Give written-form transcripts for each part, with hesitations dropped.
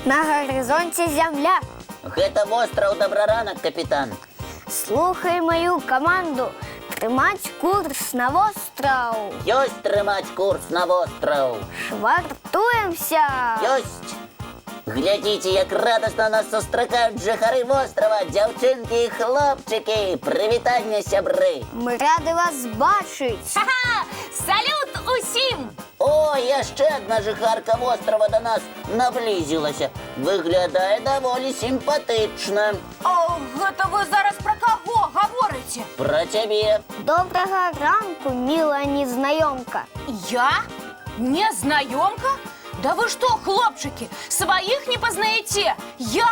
На горизонте земля. Гэта востраў Добраранак, капітан. Слухай мою команду. Трымаць курс на востраў. Ёсць трымаць курс на востраў. Швартуемся. Ёсць. Глядзіце, як радасна нас сустракаюць жыхары вострава, дзяўчынкі і хлопчыкі. Прывітанне, сябры. Мы рады вас бачыць. Ха-ха! Салют усім! О, яшчэ адна жыхарка вострава да нас наблізілася. Выглядае даволі сімпатычна. О, гэта вы зараз пра каго гаворыце? Пра цябе. Добрага ранку, мілая незнаёмка. Я? Незнаёмка? Да вы што, хлопчыкі, сваіх не пазнаеце? Я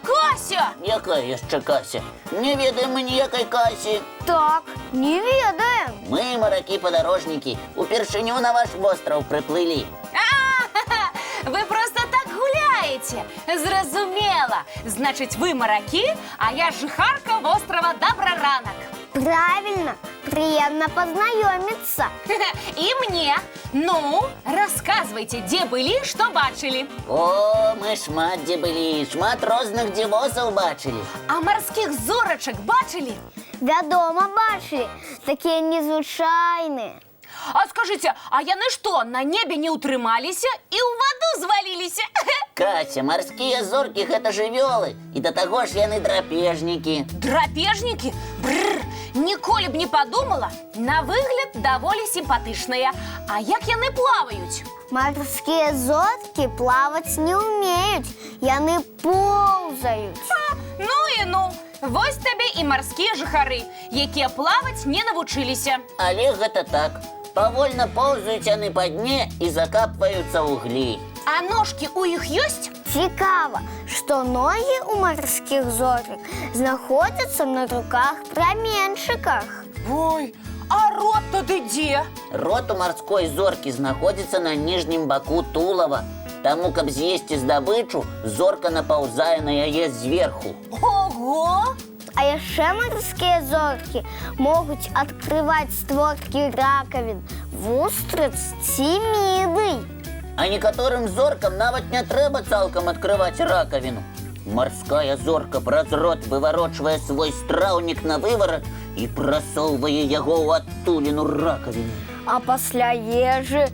Кася! Якая яшчэ Кася? Не ведаем мы ніякай Касі. Так, не ведаем. Мы, маракі-падарожнікі, упершыню на ваш востраў прыплылі. Вы просто так гуляете. Зразумела. Значыць, вы маракі, а я жыхарка вострава Добраранак. Правильно, приятно познакомиться. И мне. Ну, рассказывайте, где были, что бачили. О, мы шмат дзе былі, шмат розных дзівосаў бачылі. А морских зорочек бачили? Вядома, бачили, такие незвычайные. А скажите, а яны что, на небе не утрымаліся и ў ваду звалились? Кася, марскія зоркі гэта жывёлы, і да таго ж яны драпежнікі. Драпежники? Бррр, ніколі б не подумала. На выгляд даволі симпатичная. А як яны плаваюць? Морские зорки плавать не умеют, яны ползают. Ну і ну. Вось табе і марскія жыхары, якія плаваць не навучыліся. Але гэта так. Павольна поўзаюць яны па дне і закапваюцца ў глей. А ножки у іх ёсць? Цікаво, что ноги у морских зорок находятся на руках-праменьшиках. Ой, а рот тады дзе? Рот у марской зоркі знаходзіцца на ніжнім баку тулава. Таму, каб з'есці здабычу, зорка напаўзае на яе зверху. Ого! А яшчэ морские зорки могут открывать створки раковин, вустриц ці мідый. А некаторым зоркам нават не трэба цалкам адкрываць ракавіну. Марская зорка праз рот выварочвае свой страўнік на выварат і прасоўвае яго ў адтуліну ракавіны. А пасля ежы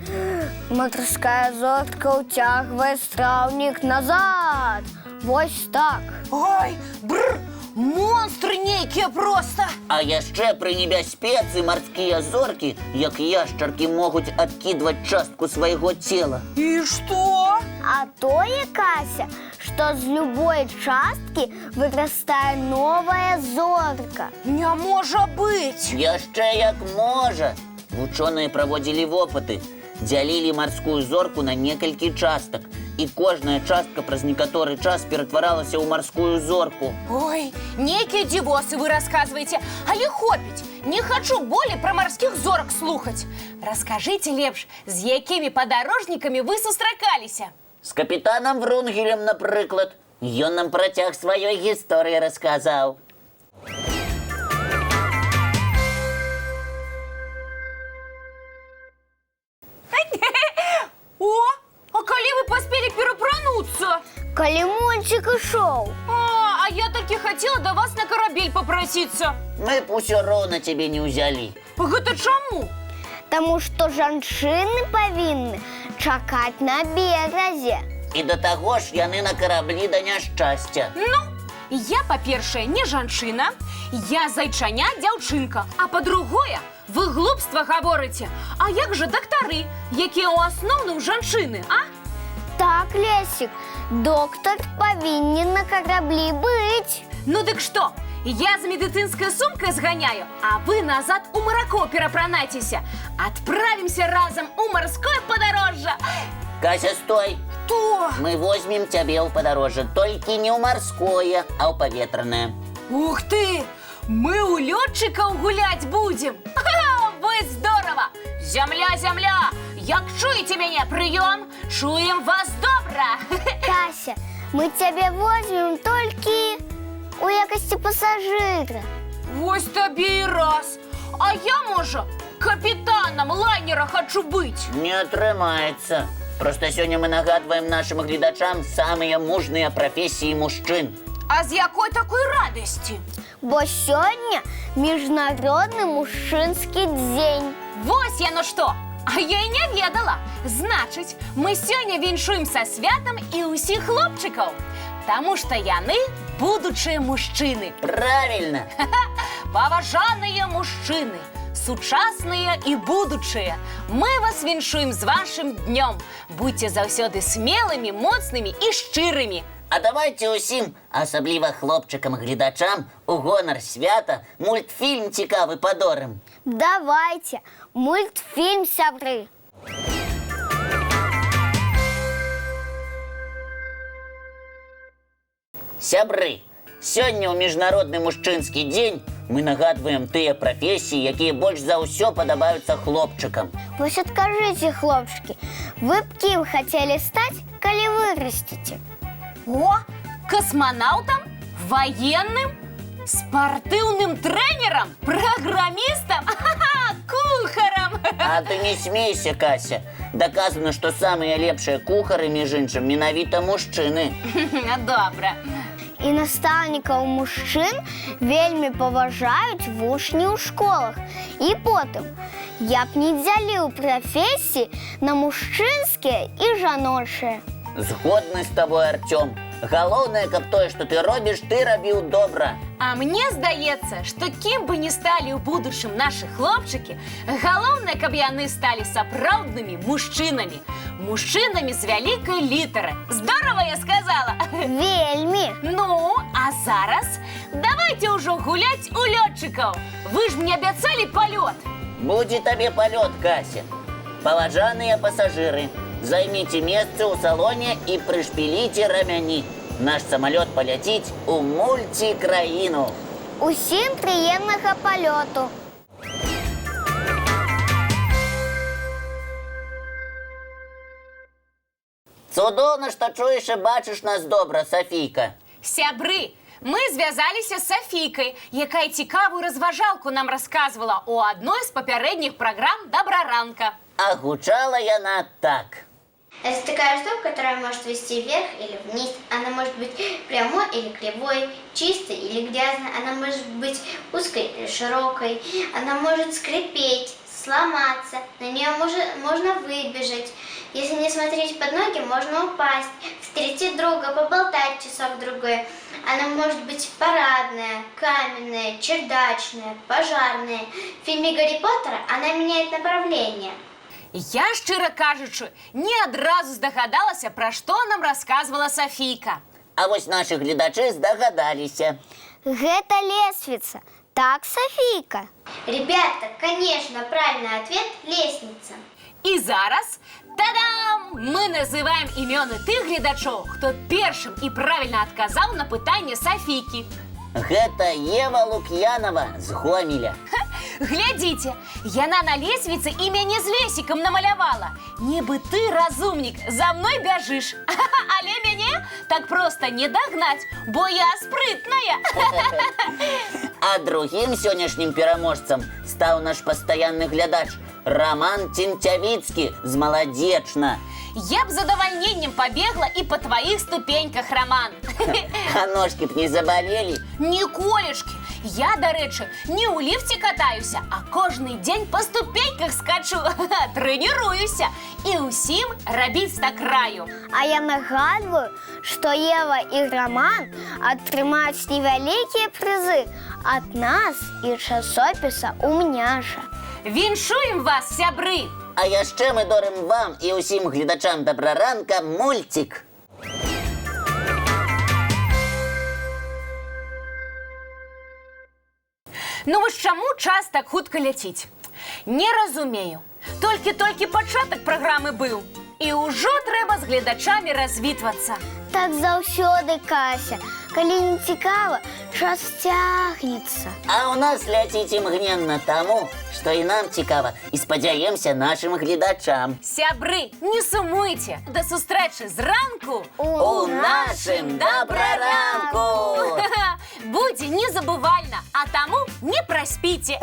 морская зорка утягивает страўнік назад. Вось так. Ой, бррр, монстры нейкія просто. А яшчэ пры небяспецы марскія зоркі, як яшчаркі, могуць адкідваць частку свайго цела. І што? А тое, Кася, что з любой частки вырастае новая зорка. Не можа быць. Яшчэ як можа. Вучоныя праводзілі вопыты, дзялілі марскую зорку на некалькі частак, і кожная частка праз некаторы час ператваралася ў марскую зорку. Ой, нейкія дзівосы вы расказваеце, але хопіць. Не хачу болей пра марскіх зорак слухаць. Раскажыце лепш, з якімі падарожнікамі вы сустракаліся? З капітанам Врунгелем, напрыклад. Ён нам працяг сваёй гісторыі расказаў. О, а калі вы паспелі перапрануцца? Калі мальчик ішоў. А я толькі хацела да вас на карабель папрасіцца. Мы б усё роўна цябе не ўзялі. Гэта чаму? Таму што жанчыны павінны чакаць на беразе. І да таго ж яны на караблі да няшчасця. Ну, я, па-першае, не жанчына, я зайчаня дзяўчынка, а па-другое, вы глупства гаворыце. А як жа дактары, якія ў асноўным жанчыны, а? Так, Лесик, доктор павінен на караблі быць. Ну дык што, я з медыцынскай сумкай зганяю, а вы назад у маракоў перапранайцеся. Адправімся разам у марское падарожжа. Кася, стой! Што? Мы возьмем цябе ў падарожжа, толькі не ў марское, а ў паветранае. Ух ты! Мы у лётчыкаў гуляць будзем! Вы здорова! Зямля, зямля! Як чуеце мяне, прыём? Чуем вас добра! Кася, мы цябе возьмем толькі у якасці пасажыра. Вось табе і раз! А я, можа, капітанам лайнера хачу быць! Не атрымаецца. Просто сёння мы нагадваем нашим гледачам самыя мужныя прафесіі мужчын. А з якой такой радасці? Бо сёння міжнародны мужчынскі дзень. Вось яно што! А я і не ведала. Значыць, мы сёння віншуем са святам і ўсіх хлопчыкаў. Таму што яны будучыя мужчыны. Правильно! Паважаныя мужчыны, сучасныя і будучыя. Мы вас віншуем з вашым днём. Будьце заўсёды смелымі, моцнымі і шчырымі. А давайте усім, асабліва хлопчыкам-гледачам, у гонар свята мультфільм цікавы падорым. Давайте, мультфільм, сябры. Сябры, сёння ў міжнародны мужчынскі дзень мы нагадваем тыя прафесіі, якія больш за ўсё падабаюцца хлопчыкам. Вось адкажыце, хлопчыкі, вы б кім хацелі стаць, калі вырасцеце? О, космонавтом, военным, спортивным тренером, программистом, кухаром. А ты не смейся, Кася. Доказано, что самые лепшие кухары, між іншым, менавіта мужчыны. Добра. І настаўнікаў мужчын вельмі паважаюць вучні ў школах. І потым, я б не дзяліў прафесіі на мужчынскія і жаночыя. Згодны з тобой, Артём. Галоўнае, каб тое, што ты робіш, ты рабіў добра. А мне здаецца, што кім бы не сталі ў будучым нашы хлопчыкі, галоўнае, каб яны сталі сапраўднымі мужчынамі. Мужчынамі з вялікай літары. Здорова я сказала? Вельмі. Ну, а зараз давайте ўжо гуляць у лётчыкаў. Вы ж мне абяцалі палёт. Будзе табе палёт, Кася. Паважаныя пасажыры, займіце месцы ў салоне і прышпіліце рамяні. Наш самалёт паляціць у мульцікраіну. Усім прыемнага палёту. Цудоўна, што чуеш і бачыш нас добра, Сафійка. Сябры, мы звязаліся з Сафійкай, якая цікавую разважалку нам расказвала у адной з папярэдніх праграм «Добраранка». А гучала яна так. Это такая штука, которая может вести вверх или вниз. Она может быть прямой или кривой, чистой или грязной. Она может быть узкой или широкой. Она может скрипеть, сломаться. На нее можно выбежать. Если не смотреть под ноги, можно упасть, встретить друга, поболтать часок-другой. Она может быть парадная, каменная, чердачная, пожарная. В фильме «Гарри Поттер» она меняет направление. Я, шчыра кажучы, не адразу здагадалася, пра што нам расказвала Сафійка. А вось нашы гледачы здагадаліся. Гэта лесвіца. Так, Софійка? Ребята, конечно, правильный ответ – лестница. І зараз, та-дам! Мы называем імёны тых гледачоў, хто першым і правільна адказаў на пытанне Сафійкі. Гэта Ева Лук'янова з Гомеля. Глядзіце, яна на лесвіцы і мяне з лесікам намалявала. Нібы ты, разумнік, за мной бяжыш. Але мяне так проста не дагнаць, бо я спрытная. А другім сённяшнім пераможцам стаў наш пастаянны глядач Роман Цінцявіцкі з Маладзечна. Я б з задавальненнем пабегла і па тваіх ступеньках, Роман. А ножкі б не забалелі? Ніколечкі. Я, дарэчы, не ў ліфце катаюся, а кожны дзень па ступеньках скачу. Трэніруюся. І ўсім рабіць так раю. А я нагадваю, што Ева і Роман атрымаюць невялікія прызы ад нас і часопіса «Умняша». Віншуем вас, сябры! А яшчэ мы дарым вам і ўсім гледачам Добраранка мульцік. Ну вось чаму час так хутка ляціць? Не разумею. Толькі пачатак праграмы быў. І ўжо трэба з гледачамі развітвацца. Так заўсёды, Кася. Калі не цікава, час цягнецца. А ў нас ляціць імгненна таму, што і нам цікава, і спадзяемся нашым гледачам. Сябры, не сумуйце. Да сустрэчы зранку У нашым Добраранку! будзе незабывальна, а таму не праспіце.